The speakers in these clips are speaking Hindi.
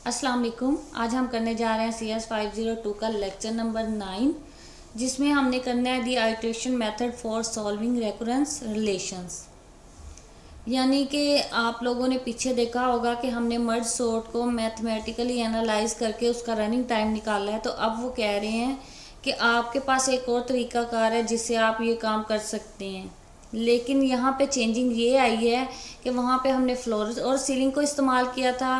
अस्सलाम वालेकुम। आज हम करने जा रहे हैं CS 502 का लेक्चर नंबर 9, जिसमें हमने करना है the iteration method for solving recurrence relations. यानी कि आप लोगों ने पीछे देखा होगा कि हमने मर्ज सॉर्ट को मैथमेटिकली एनालाइज करके उसका रनिंग टाइम निकाला है। तो अब वो कह रहे हैं कि आपके पास एक और तरीकाकार है जिससे आप ये काम कर सकते हैं, लेकिन यहाँ पे चेंजिंग ये आई है कि वहाँ पे हमने फ्लोर और सीलिंग को इस्तेमाल किया था,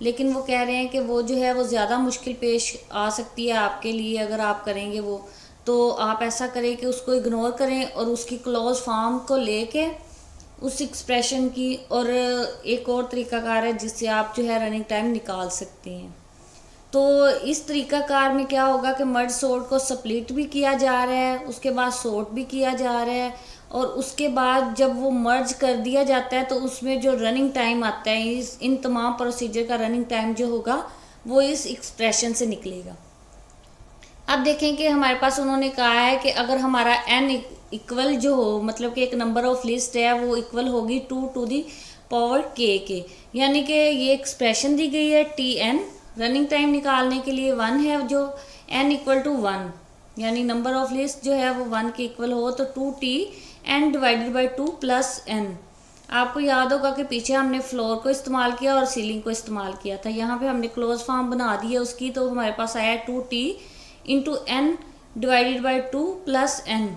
लेकिन वो कह रहे हैं कि वो जो है वो ज़्यादा मुश्किल पेश आ सकती है आपके लिए अगर आप करेंगे वो। तो आप ऐसा करें कि उसको इग्नोर करें और उसकी क्लोज फॉर्म को लेके उस एक्सप्रेशन की, और एक और तरीकाकार है जिससे आप जो है रनिंग टाइम निकाल सकते हैं। तो इस तरीकाकार में क्या होगा कि मर्ज सॉर्ट को स्प्लिट भी किया जा रहा है, उसके बाद सॉर्ट भी किया जा रहा है, और उसके बाद जब वो मर्ज कर दिया जाता है तो उसमें जो रनिंग टाइम आता है, इन तमाम प्रोसीजर का रनिंग टाइम जो होगा वो इस एक्सप्रेशन से निकलेगा। अब देखें कि हमारे पास उन्होंने कहा है कि अगर हमारा n इक्वल जो हो, मतलब कि एक नंबर ऑफ लिस्ट है वो इक्वल होगी 2 टू दी पावर k के, यानी कि ये एक्सप्रेशन दी गई है Tn। रनिंग टाइम निकालने के लिए 1 है, जो n इक्वल टू 1, यानी नंबर ऑफ लिस्ट जो है वो 1 के इक्वल हो, तो 2t n divided by 2 plus n। आपको याद होगा कि पीछे हमने फ्लोर को इस्तेमाल किया और सीलिंग को इस्तेमाल किया था, यहाँ पे हमने क्लोज फॉर्म बना दी है उसकी, तो हमारे पास आया 2t into n divided by 2 plus n।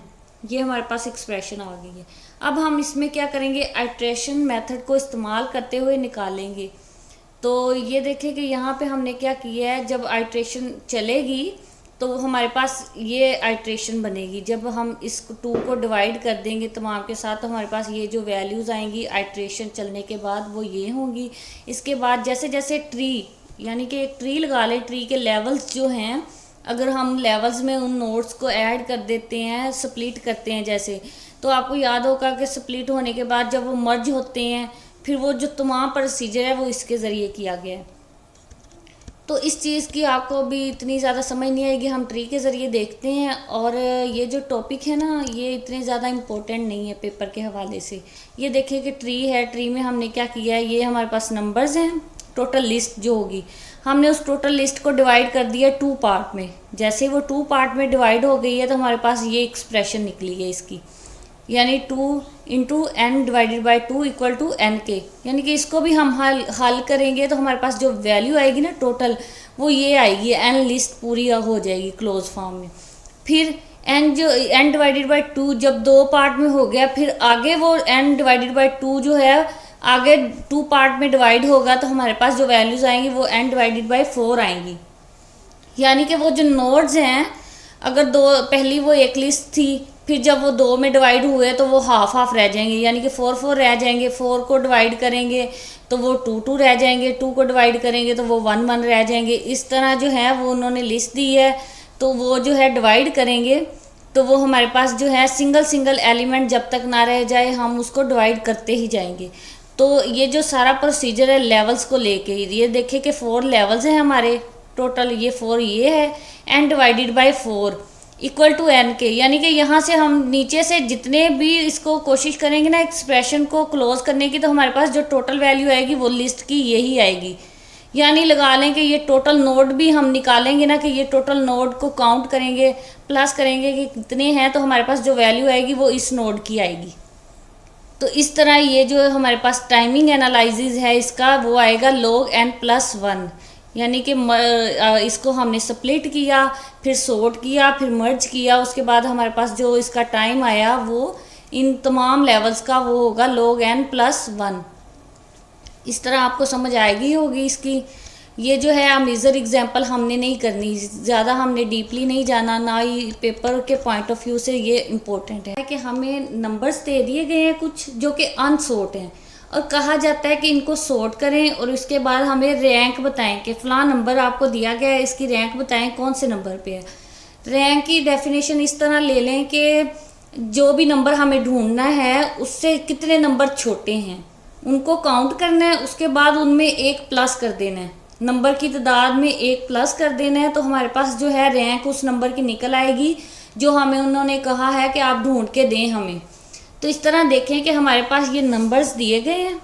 ये हमारे पास एक्सप्रेशन आ गई है। अब हम इसमें क्या करेंगे, आइट्रेशन मेथड को इस्तेमाल करते हुए निकालेंगे। तो ये देखें कि यहाँ पे हमने क्या किया है, जब आइट्रेशन चलेगी तो हमारे पास ये आइट्रेशन बनेगी। जब हम इस 2 को डिवाइड कर देंगे तमाम के साथ तो हमारे पास ये जो वैल्यूज़ आएंगी आइट्रेशन चलने के बाद वो ये होंगी। इसके बाद जैसे जैसे ट्री, यानी कि एक ट्री लगा लें, ट्री के लेवल्स जो हैं, अगर हम लेवल्स में उन नोड्स को ऐड कर देते हैं, स्प्लिट करते हैं जैसे, तो आपको याद होगा कि स्प्लिट होने के बाद जब वो मर्ज होते हैं फिर वो जो तमाम प्रोसीजर है वो इसके ज़रिए किया गया है। तो इस चीज़ की आपको अभी इतनी ज़्यादा समझ नहीं आएगी, हम ट्री के ज़रिए देखते हैं। और ये जो टॉपिक है ना ये इतने ज़्यादा इम्पोर्टेंट नहीं है पेपर के हवाले से। ये देखिए कि ट्री है, ट्री में हमने क्या किया है, ये हमारे पास नंबर्स हैं, टोटल लिस्ट जो होगी हमने उस टोटल लिस्ट को डिवाइड कर दिया 2 पार्ट में। जैसे वो 2 पार्ट में डिवाइड हो गई है तो हमारे पास ये एक्सप्रेशन निकली है इसकी, यानी 2 into n divided by 2 equal to n के। यानी कि इसको भी हम हल करेंगे तो हमारे पास जो वैल्यू आएगी ना टोटल, वो ये आएगी, एन लिस्ट पूरी हो जाएगी क्लोज फॉर्म में। फिर एन जो एन डिवाइडेड बाई 2 जब 2 पार्ट में हो गया, फिर आगे वो एन डिवाइडेड बाई 2 जो है आगे 2 पार्ट में डिवाइड होगा तो हमारे पास जो वैल्यूज़ आएंगी वो एन डिवाइडेड बाई 4 आएंगी। यानी कि वो जो नोड्स हैं, अगर दो पहली वो एक लिस्ट थी, फिर जब वो 2 में डिवाइड हुए तो वो हाफ हाफ रह जाएंगे, यानी कि 4 4 रह जाएंगे। 4 को डिवाइड करेंगे तो वो 2 2 रह जाएंगे, 2 को डिवाइड करेंगे तो वो 1 1 रह जाएंगे। इस तरह जो है वो उन्होंने लिस्ट दी है, तो वो जो है डिवाइड करेंगे तो वो हमारे पास जो है सिंगल सिंगल एलिमेंट जब तक ना रह जाए हम उसको डिवाइड करते ही जाएंगे। तो ये जो सारा प्रोसीजर है लेवल्स को लेके ही, ये देखे कि 4 लेवल्स हैं हमारे टोटल, ये 4 ये है, n divided by 4 equal to n के। यानी कि यहाँ से हम नीचे से जितने भी इसको कोशिश करेंगे ना एक्सप्रेशन को क्लोज करने की, तो हमारे पास जो टोटल वैल्यू आएगी वो लिस्ट की यही आएगी। यानी लगा लें कि ये टोटल नोड भी हम निकालेंगे ना, कि ये टोटल नोड को काउंट करेंगे, प्लस करेंगे कि कितने हैं, तो हमारे पास जो वैल्यू आएगी वो इस नोड की आएगी। तो इस तरह ये जो हमारे पास टाइमिंग एनालिसिस है इसका वो आएगा log n प्लस 1। यानी कि इसको हमने स्प्लिट किया, फिर सॉर्ट किया, फिर मर्ज किया, उसके बाद हमारे पास जो इसका टाइम आया वो इन तमाम लेवल्स का वो होगा log n प्लस 1। इस तरह आपको समझ आएगी होगी इसकी। ये जो है मेजर एग्जांपल हमने नहीं करनी, ज़्यादा हमने डीपली नहीं जाना, ना ही पेपर के पॉइंट ऑफ व्यू से ये इम्पोर्टेंट है कि हमें नंबर्स दे दिए गए हैं कुछ जो कि अनसॉर्ट हैं, और कहा जाता है कि इनको सॉर्ट करें और उसके बाद हमें रैंक बताएं कि फ़लाँ नंबर आपको दिया गया है, इसकी रैंक बताएं कौन से नंबर पे है। रैंक की डेफिनेशन इस तरह ले लें कि जो भी नंबर हमें ढूंढना है उससे कितने नंबर छोटे हैं उनको काउंट करना है, उसके बाद उनमें 1 प्लस कर देना है, नंबर की तादाद में 1 प्लस कर देना है, तो हमारे पास जो है रैंक उस नंबर की निकल आएगी जो हमें उन्होंने कहा है कि आप ढूंढ के दें हमें। तो इस तरह देखें कि हमारे पास ये नंबर्स दिए गए हैं,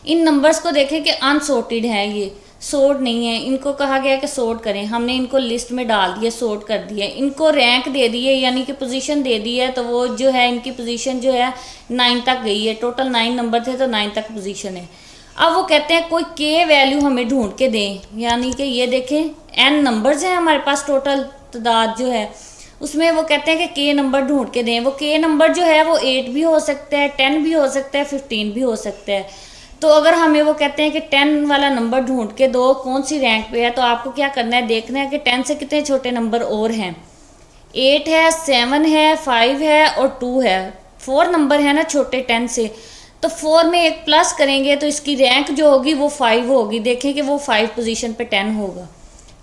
इन नंबर्स को देखें कि अनसॉर्टेड है, ये सॉर्ट नहीं है, इनको कहा गया कि सॉर्ट करें, हमने इनको लिस्ट में डाल दिया, सॉर्ट कर दिया, इनको रैंक दे दी है यानी कि पोजीशन दे दी है, तो वो जो है इनकी पोजीशन जो है 9 तक गई है, टोटल 9 नंबर थे तो 9 तक पोजीशन है। अब वो कहते हैं कोई के वैल्यू हमें ढूंढ के दें, यानी कि ये देखें n नंबर्स हैं हमारे पास, टोटल तादाद जो है उसमें वो कहते हैं कि के नंबर ढूंढ के दें। वो के नंबर जो है वो 8 भी हो सकता है, 10 भी हो सकता है, 15 भी हो सकता है। तो अगर हमें वो कहते हैं कि 10 वाला नंबर ढूंढ के दो कौन सी रैंक पे है, तो आपको क्या करना है, देखना है कि 10 से कितने छोटे नंबर और हैं। 8 है, 7 है, 5 है और 2 है, 4 नंबर है ना छोटे 10 से, तो 4 में एक प्लस करेंगे तो इसकी रैंक जो होगी वो 5 होगी। देखें कि वो 5 पोजीशन पे 10 होगा।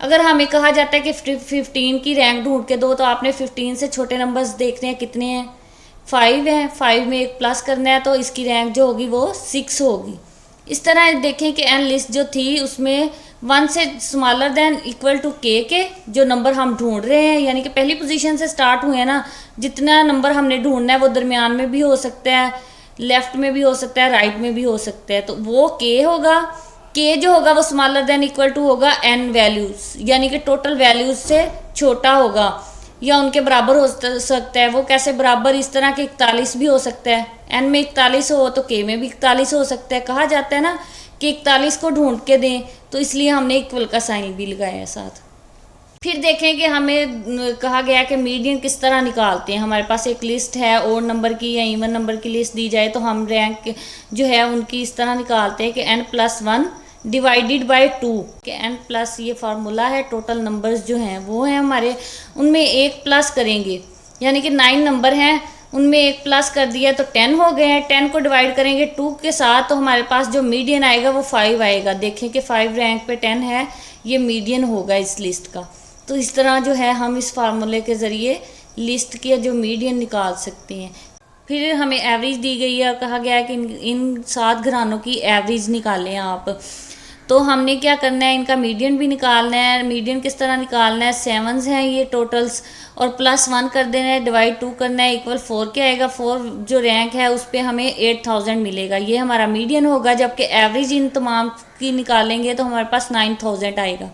अगर हमें कहा जाता है कि 15 की रैंक ढूंढ के दो, तो आपने 15 से छोटे नंबर्स देखने हैं, कितने हैं, 5 है, 5 में एक प्लस करना है तो इसकी रैंक जो होगी वो 6 होगी। इस तरह देखें कि एन लिस्ट जो थी उसमें 1 से स्मॉलर देन इक्वल टू के जो नंबर हम ढूंढ रहे हैं, यानी कि पहली पोजीशन से स्टार्ट हुए हैं ना, जितना नंबर हमने ढूंढना है वो दरमियान में भी हो सकता है, लेफ्ट में भी हो सकता है, राइट में भी हो सकता है, तो वो के होगा। के जो होगा वो स्मॉलर देन इक्वल टू होगा एन वैल्यूज, यानी कि टोटल वैल्यूज से छोटा होगा या उनके बराबर हो सकता है। वो कैसे बराबर, इस तरह के 41 भी हो सकता है, एन में 41 हो तो के में भी 41 हो सकता है। कहा जाता है ना कि 41 को ढूंढ के दें, तो इसलिए हमने इक्वल का साइन भी लगाया है साथ। फिर देखें कि हमें कहा गया कि मीडियन किस तरह निकालते हैं। हमारे पास एक लिस्ट है, ओड नंबर की या इवन नंबर की लिस्ट दी जाए तो हम रैंक जो है उनकी इस तरह निकालते हैं कि n+1 डिवाइडेड बाय 2, कि n प्लस ये फार्मूला है, टोटल नंबर्स जो हैं वो हैं हमारे, उनमें एक प्लस करेंगे, यानी कि 9 नंबर हैं, उनमें एक प्लस कर दिया तो 10 हो गए हैं। 10 को डिवाइड करेंगे 2 के साथ तो हमारे पास जो मीडियन आएगा वो 5 आएगा। देखें कि 5 रैंक पे 10 है, ये मीडियन होगा इस लिस्ट का। तो इस तरह जो है हम इस फार्मूले के ज़रिए लिस्ट के जो मीडियन निकाल सकते हैं। फिर हमें एवरेज दी गई है और कहा गया है कि इन 7 घरानों की एवरेज निकालें आप। तो हमने क्या करना है, इनका मीडियन भी निकालना है। मीडियन किस तरह निकालना है, 7 हैं ये टोटल्स और +1 कर देना है, डिवाइड 2 करना है, इक्वल 4 क्या आएगा, 4 जो रैंक है उस पर हमें 8000 मिलेगा, ये हमारा मीडियन होगा। जबकि एवरेज इन तमाम की निकालेंगे तो हमारे पास 9000 आएगा।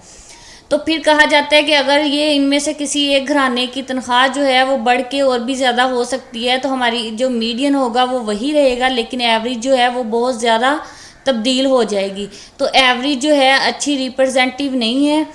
तो फिर कहा जाता है कि अगर ये इनमें से किसी एक घराने की तनख्वाह जो है वो बढ़ के और भी ज़्यादा हो सकती है, तो हमारी जो मीडियन होगा वो वही रहेगा, लेकिन एवरेज जो है वो बहुत ज़्यादा तब्दील हो जाएगी। तो एवरेज जो है अच्छी रिप्रेजेंटेटिव नहीं है,